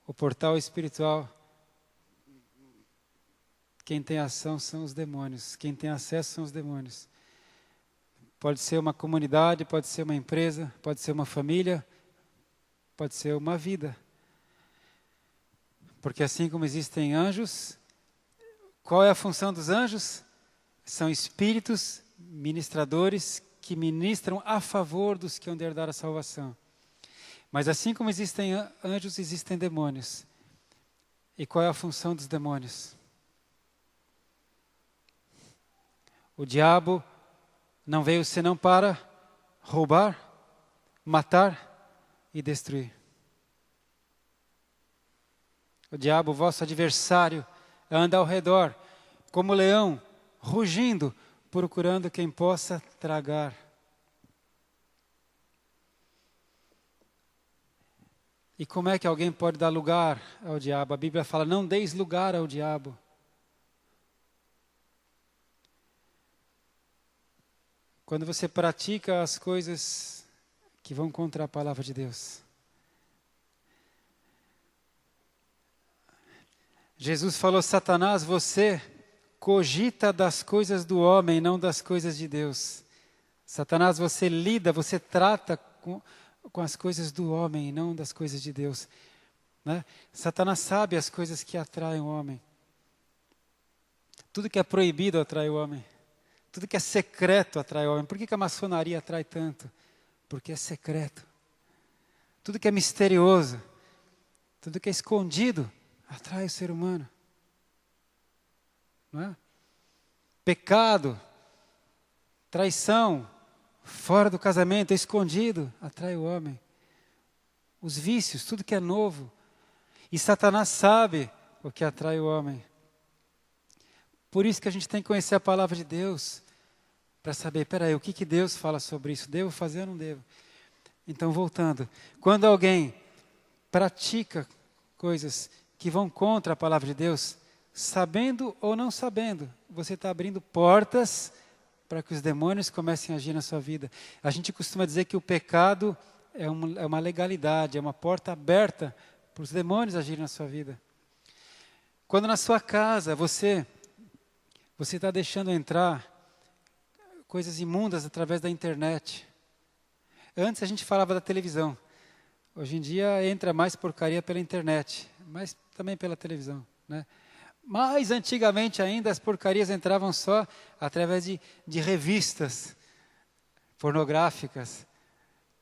o portal espiritual, quem tem ação são os demônios, quem tem acesso são os demônios. Pode ser uma comunidade, pode ser uma empresa, pode ser uma família, pode ser uma vida. Porque assim como existem anjos, qual é a função dos anjos? São espíritos ministradores que ministram a favor dos que hão de herdar a salvação. Mas assim como existem anjos, existem demônios. E qual é a função dos demônios? O diabo não veio senão para roubar, matar e destruir. O diabo, vosso adversário, anda ao redor, como leão, rugindo, procurando quem possa tragar. E como é que alguém pode dar lugar ao diabo? A Bíblia fala, não deis lugar ao diabo. Quando você pratica as coisas que vão contra a palavra de Deus. Jesus falou, Satanás, você cogita das coisas do homem, não das coisas de Deus. Satanás, você lida, você trata com as coisas do homem, não das coisas de Deus. Né? Satanás sabe as coisas que atraem o homem. Tudo que é proibido atrai o homem. Tudo que é secreto atrai o homem. Por que a maçonaria atrai tanto? Porque é secreto. Tudo que é misterioso, tudo que é escondido, atrai o ser humano. Não é? Pecado, traição, fora do casamento, escondido, atrai o homem. Os vícios, tudo que é novo. E Satanás sabe o que atrai o homem. Por isso que a gente tem que conhecer a palavra de Deus, para saber, peraí, o que Deus fala sobre isso? Devo fazer ou não devo? Então, voltando, quando alguém pratica coisas que vão contra a palavra de Deus, sabendo ou não sabendo, você está abrindo portas para que os demônios comecem a agir na sua vida. A gente costuma dizer que o pecado é uma legalidade, é uma porta aberta para os demônios agirem na sua vida. Quando na sua casa você está deixando entrar coisas imundas através da internet. Antes a gente falava da televisão. Hoje em dia entra mais porcaria pela internet, mas também pela televisão, né? Mas antigamente ainda as porcarias entravam só através de revistas pornográficas.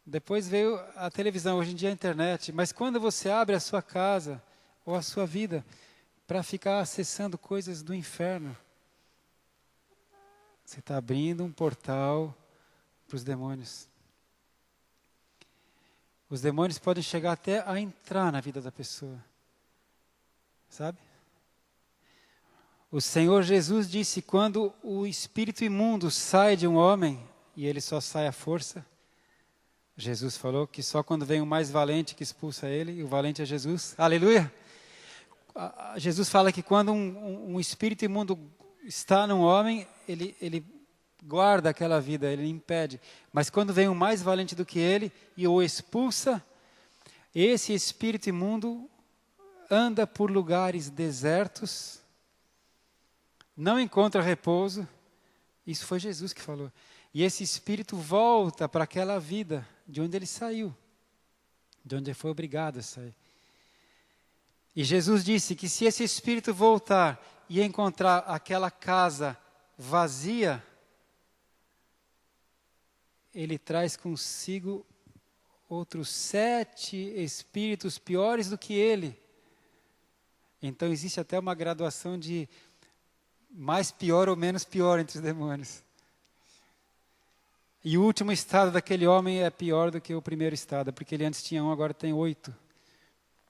Depois veio a televisão, hoje em dia a internet. Mas quando você abre a sua casa ou a sua vida para ficar acessando coisas do inferno, você está abrindo um portal para os demônios. Os demônios podem chegar até a entrar na vida da pessoa. Sabe? O Senhor Jesus disse, quando o espírito imundo sai de um homem, e ele só sai à força, Jesus falou que só quando vem o mais valente que expulsa ele, e o valente é Jesus. Aleluia! Jesus fala que quando um espírito imundo está num homem, ele guarda aquela vida, ele impede. Mas quando vem um mais valente do que ele e o expulsa, esse espírito imundo anda por lugares desertos, não encontra repouso. Isso foi Jesus que falou. E esse espírito volta para aquela vida de onde ele saiu, de onde ele foi obrigado a sair. E Jesus disse que se esse espírito voltar e encontrar aquela casa vazia, ele traz consigo outros 7 espíritos piores do que ele. Então existe até uma graduação de mais pior ou menos pior entre os demônios. E o último estado daquele homem é pior do que o primeiro estado, porque ele antes tinha 1, agora tem 8.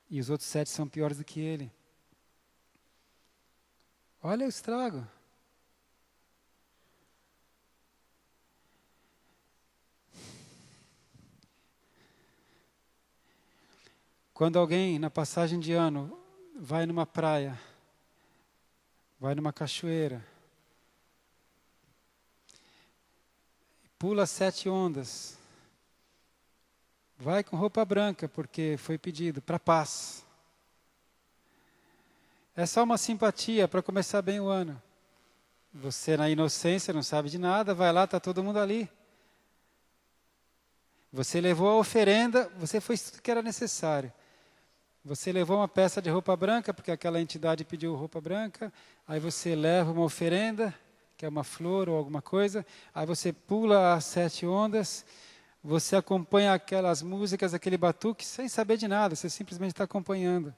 E os outros 7 são piores do que ele. Olha o estrago. Quando alguém, na passagem de ano, vai numa praia, vai numa cachoeira, pula 7 ondas. Vai com roupa branca, porque foi pedido, para paz. É só uma simpatia para começar bem o ano. Você na inocência não sabe de nada, vai lá, está todo mundo ali. Você levou a oferenda, você fez tudo que era necessário. Você levou uma peça de roupa branca, porque aquela entidade pediu roupa branca. Aí você leva uma oferenda, que é uma flor ou alguma coisa. Aí você pula as 7 ondas. Você acompanha aquelas músicas, aquele batuque, sem saber de nada. Você simplesmente está acompanhando.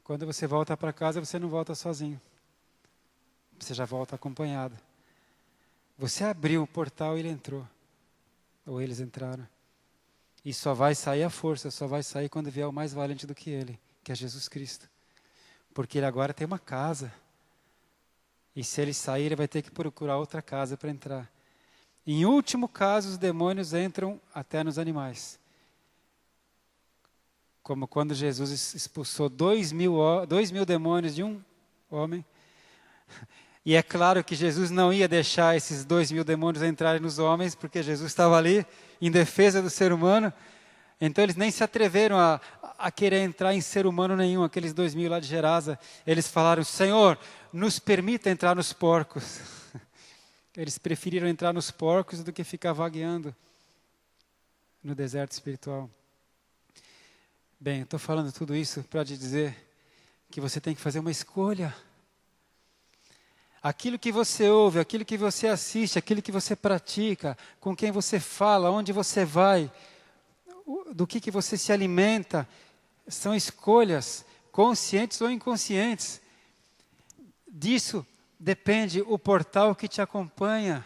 Quando você volta para casa, você não volta sozinho. Você já volta acompanhado. Você abriu o portal e ele entrou. Ou eles entraram. E só vai sair a força, só vai sair quando vier o mais valente do que ele, que é Jesus Cristo. Porque ele agora tem uma casa. E se ele sair, ele vai ter que procurar outra casa para entrar. Em último caso, os demônios entram até nos animais. Como quando Jesus expulsou 2.000 demônios de um homem. E é claro que Jesus não ia deixar esses 2.000 demônios entrarem nos homens, porque Jesus estava ali em defesa do ser humano. Então eles nem se atreveram a querer entrar em ser humano nenhum, aqueles 2.000 lá de Gerasa. Eles falaram, Senhor, nos permita entrar nos porcos. Eles preferiram entrar nos porcos do que ficar vagueando no deserto espiritual. Bem, estou falando tudo isso para te dizer que você tem que fazer uma escolha. Aquilo que você ouve, aquilo que você assiste, aquilo que você pratica, com quem você fala, onde você vai, do que você se alimenta, são escolhas conscientes ou inconscientes. Disso depende o portal que te acompanha.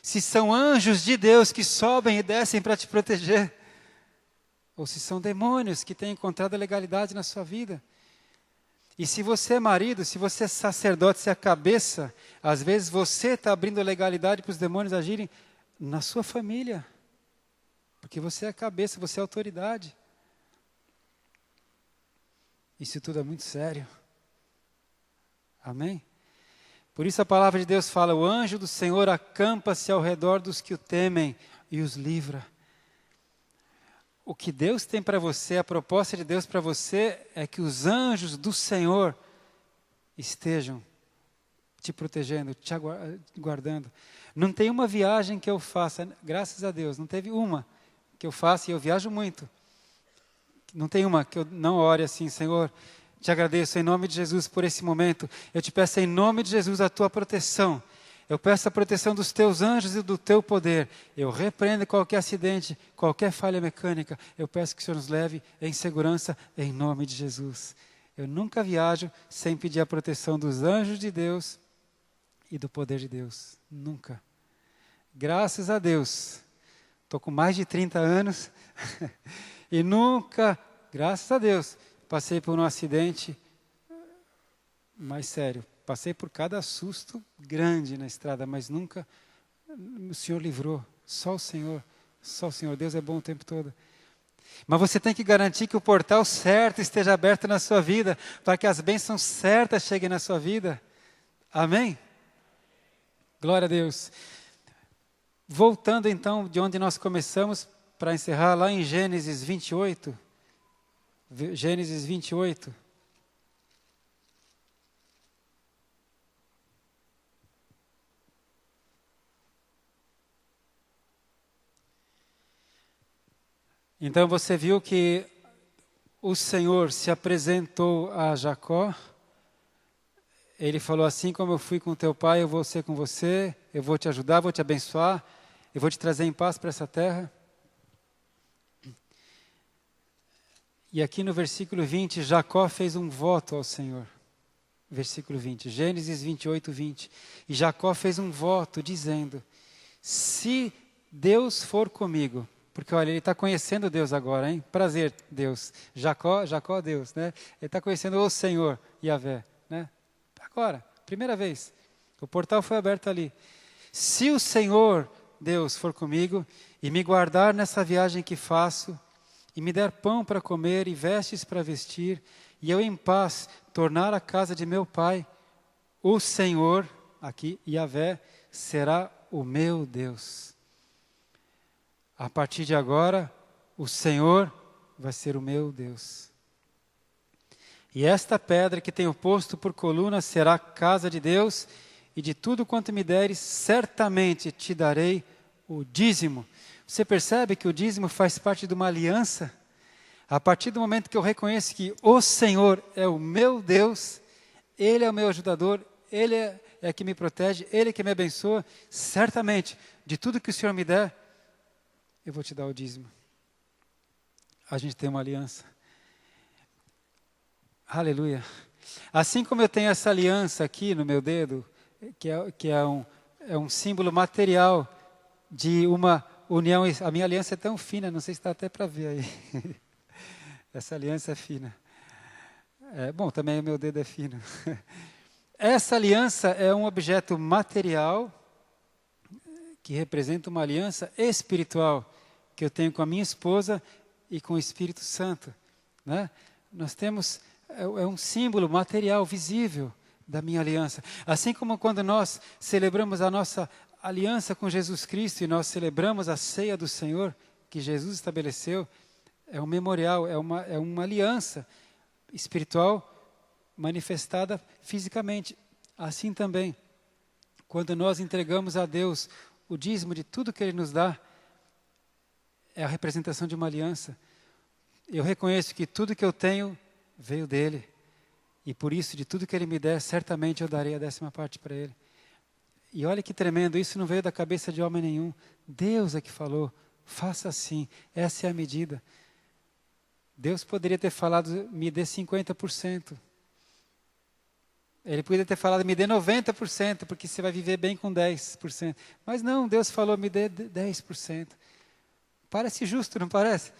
Se são anjos de Deus que sobem e descem para te proteger, ou se são demônios que têm encontrado a legalidade na sua vida. E se você é marido, se você é sacerdote, se é a cabeça, às vezes você está abrindo a legalidade para os demônios agirem na sua família. Porque você é a cabeça, você é a autoridade. Isso tudo é muito sério. Amém? Por isso a palavra de Deus fala, o anjo do Senhor acampa-se ao redor dos que o temem e os livra. O que Deus tem para você, a proposta de Deus para você é que os anjos do Senhor estejam te protegendo, te guardando. Não tem uma viagem que eu faça, graças a Deus, não teve uma que eu faça, e eu viajo muito. Não tem uma que eu não ore assim, Senhor, te agradeço em nome de Jesus por esse momento. Eu te peço em nome de Jesus a tua proteção. Eu peço a proteção dos teus anjos e do teu poder. Eu repreendo qualquer acidente, qualquer falha mecânica. Eu peço que o Senhor nos leve em segurança, em nome de Jesus. Eu nunca viajo sem pedir a proteção dos anjos de Deus e do poder de Deus. Nunca. Graças a Deus. Estou com mais de 30 anos e nunca, graças a Deus, passei por um acidente mais sério. Passei por cada susto grande na estrada, mas nunca o Senhor livrou. Só o Senhor. Deus é bom o tempo todo. Mas você tem que garantir que o portal certo esteja aberto na sua vida, para que as bênçãos certas cheguem na sua vida. Amém? Glória a Deus. Voltando então de onde nós começamos, para encerrar lá em Gênesis 28. Gênesis 28. Então você viu que o Senhor se apresentou a Jacó. Ele falou, assim como eu fui com teu pai, eu vou ser com você, eu vou te ajudar, vou te abençoar, eu vou te trazer em paz para essa terra. E aqui no versículo 20, Jacó fez um voto ao Senhor. Versículo 20, Gênesis 28, 20. E Jacó fez um voto dizendo, se Deus for comigo, porque olha, ele está conhecendo Deus agora, hein? Prazer, Deus. Jacó, Deus, né? Ele está conhecendo o Senhor, Yahvé, né? Agora, primeira vez. O portal foi aberto ali. Se o Senhor, Deus, for comigo e me guardar nessa viagem que faço, e me der pão para comer e vestes para vestir, e eu em paz tornar a casa de meu pai, o Senhor, aqui, Yahvé, será o meu Deus. A partir de agora, o Senhor vai ser o meu Deus. E esta pedra que tenho posto por coluna será a casa de Deus, e de tudo quanto me deres, certamente te darei o dízimo. Você percebe que o dízimo faz parte de uma aliança? A partir do momento que eu reconheço que o Senhor é o meu Deus, Ele é o meu ajudador, Ele é que me protege, Ele é que me abençoa, certamente, de tudo que o Senhor me der, eu vou te dar o dízimo. A gente tem uma aliança. Aleluia. Assim como eu tenho essa aliança aqui no meu dedo, que é um símbolo material de uma união. A minha aliança é tão fina, não sei se está até para ver aí. Essa aliança é fina. Bom, também o meu dedo é fino. Essa aliança é um objeto material que representa uma aliança espiritual que eu tenho com a minha esposa e com o Espírito Santo, né? Nós temos, é um símbolo material, visível da minha aliança. Assim como quando nós celebramos a nossa aliança com Jesus Cristo e nós celebramos a ceia do Senhor que Jesus estabeleceu, é um memorial, é uma aliança espiritual manifestada fisicamente. Assim também, quando nós entregamos a Deus o dízimo de tudo que Ele nos dá, é a representação de uma aliança. Eu reconheço que tudo que eu tenho veio dEle. E por isso, de tudo que Ele me der, certamente eu darei a 10ª parte para Ele. E olha que tremendo, isso não veio da cabeça de homem nenhum. Deus é que falou, faça assim, essa é a medida. Deus poderia ter falado, me dê 50%. Ele poderia ter falado, me dê 90%, porque você vai viver bem com 10%. Mas não, Deus falou, me dê 10%. Parece justo, não parece?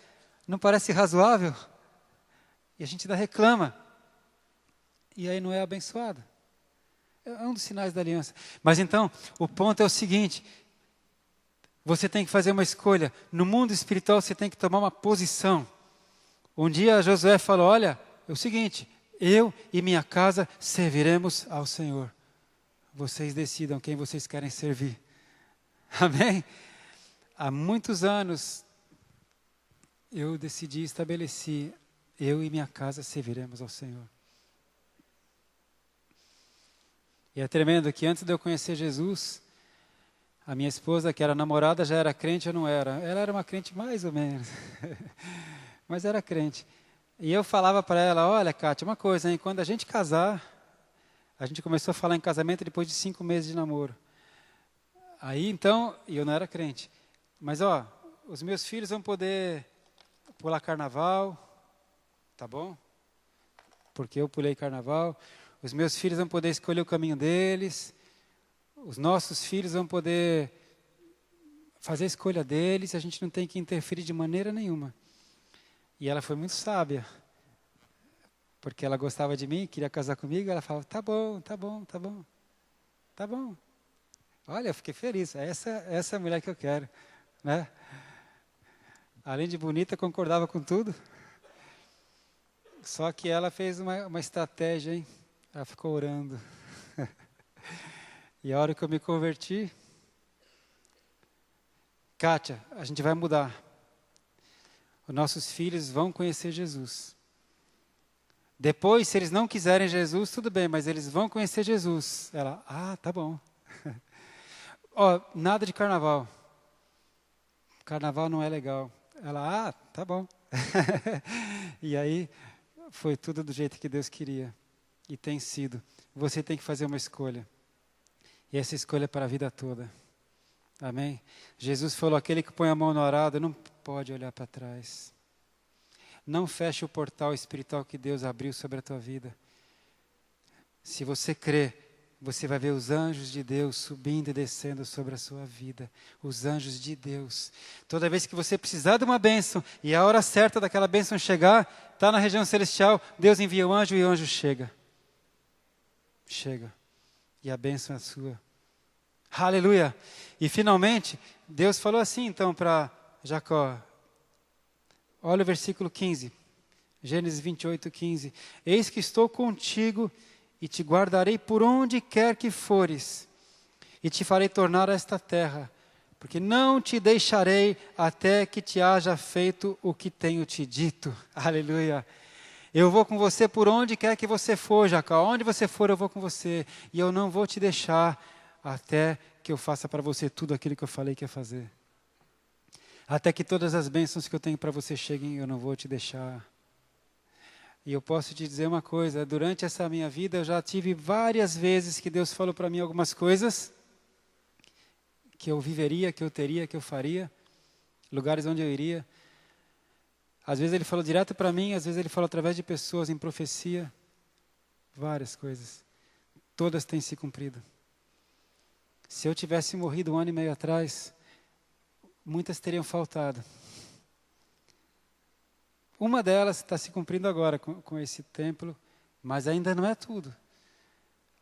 Não parece razoável? E a gente ainda reclama. E aí não é abençoado. É um dos sinais da aliança. Mas então, o ponto é o seguinte. Você tem que fazer uma escolha. No mundo espiritual, você tem que tomar uma posição. Um dia Josué falou, olha, é o seguinte, eu e minha casa serviremos ao Senhor. Vocês decidam quem vocês querem servir. Amém? Há muitos anos, eu decidi, estabeleci, eu e minha casa serviremos ao Senhor. E é tremendo que antes de eu conhecer Jesus, a minha esposa, que era namorada, já era crente, eu não era. Ela era uma crente mais ou menos, mas era crente. E eu falava para ela, olha, Kátia, uma coisa, hein? Quando a gente casar, a gente começou a falar em casamento depois de 5 meses de namoro. Aí então, e eu não era crente, mas ó, os meus filhos vão poder pular carnaval, tá bom? Porque eu pulei carnaval. Os meus filhos vão poder escolher o caminho deles. Os nossos filhos vão poder fazer a escolha deles. A gente não tem que interferir de maneira nenhuma. E ela foi muito sábia. Porque ela gostava de mim, queria casar comigo. Ela falava, tá bom, tá bom, tá bom. Tá bom. Olha, eu fiquei feliz. Essa é a mulher que eu quero, né? Além de bonita, concordava com tudo. Só que ela fez uma estratégia, hein? Ela ficou orando. E a hora que eu me converti, Kátia, a gente vai mudar. Os nossos filhos vão conhecer Jesus. Depois, se eles não quiserem Jesus, tudo bem, mas eles vão conhecer Jesus. Ela, tá bom. Ó, nada de carnaval. Carnaval não é legal. Ela, tá bom. E aí, foi tudo do jeito que Deus queria. E tem sido. Você tem que fazer uma escolha. E essa escolha é para a vida toda. Amém? Jesus falou, aquele que põe a mão no arado não pode olhar para trás. Não feche o portal espiritual que Deus abriu sobre a tua vida. Se você crê, você vai ver os anjos de Deus subindo e descendo sobre a sua vida. Os anjos de Deus. Toda vez que você precisar de uma bênção, e a hora certa daquela bênção chegar, está na região celestial, Deus envia o anjo e o anjo chega. Chega. E a bênção é sua. Aleluia. E finalmente, Deus falou assim então para Jacó. Olha o versículo 15. Gênesis 28, 15. Eis que estou contigo e te guardarei por onde quer que fores. e te farei tornar a esta terra, porque não te deixarei até que te haja feito o que tenho te dito. Aleluia. Eu vou com você por onde quer que você for, Jacó. Onde você for, eu vou com você. E eu não vou te deixar até que eu faça para você tudo aquilo que eu falei que ia fazer. Até que todas as bênçãos que eu tenho para você cheguem, eu não vou te deixar. E eu posso te dizer uma coisa, durante essa minha vida eu já tive várias vezes que Deus falou para mim algumas coisas que eu viveria, que eu teria, que eu faria, lugares onde eu iria. Às vezes Ele falou direto para mim, às vezes Ele falou através de pessoas em profecia. Várias coisas. Todas têm se cumprido. Se eu tivesse morrido 1 ano e meio atrás, muitas teriam faltado. Uma delas está se cumprindo agora com esse templo, mas ainda não é tudo.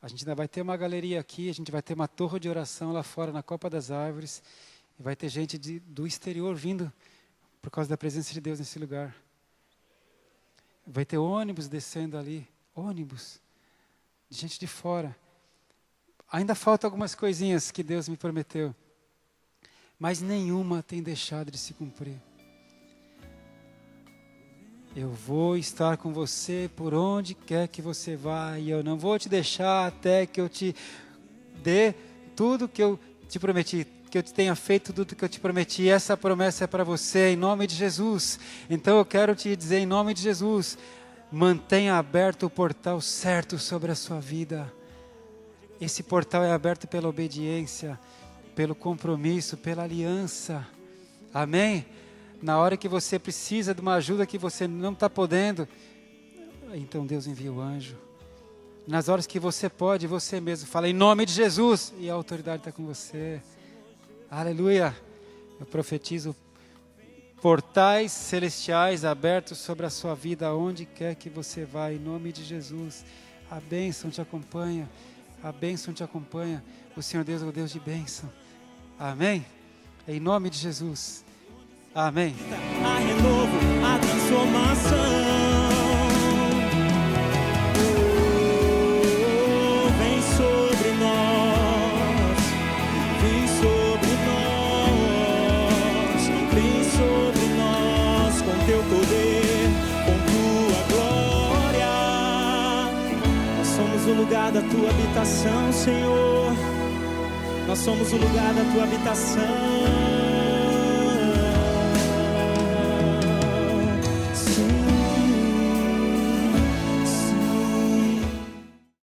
A gente ainda vai ter uma galeria aqui, a gente vai ter uma torre de oração lá fora na Copa das Árvores, e vai ter gente do exterior vindo por causa da presença de Deus nesse lugar. Vai ter ônibus descendo ali, ônibus, de gente de fora. Ainda faltam algumas coisinhas que Deus me prometeu, mas nenhuma tem deixado de se cumprir. Eu vou estar com você por onde quer que você vá, e eu não vou te deixar até que eu te dê tudo que eu te prometi, que eu te tenha feito tudo que eu te prometi. Essa promessa é para você, em nome de Jesus. Então eu quero te dizer, em nome de Jesus, mantenha aberto o portal certo sobre a sua vida. Esse portal é aberto pela obediência, pelo compromisso, pela aliança. Amém? Na hora que você precisa de uma ajuda que você não está podendo, então Deus envia o anjo. Nas horas que você pode, você mesmo fala em nome de Jesus, e a autoridade está com você. Aleluia. Eu profetizo portais celestiais abertos sobre a sua vida, aonde quer que você vá, em nome de Jesus. A bênção te acompanha, a bênção te acompanha. O Senhor Deus é o Deus de bênção. Amém? Em nome de Jesus. Amém. A renovo, a transformação. Vem sobre nós, vem sobre nós, vem sobre nós com teu poder, com tua glória. Nós somos o lugar da tua habitação, Senhor. Nós somos o lugar da tua habitação.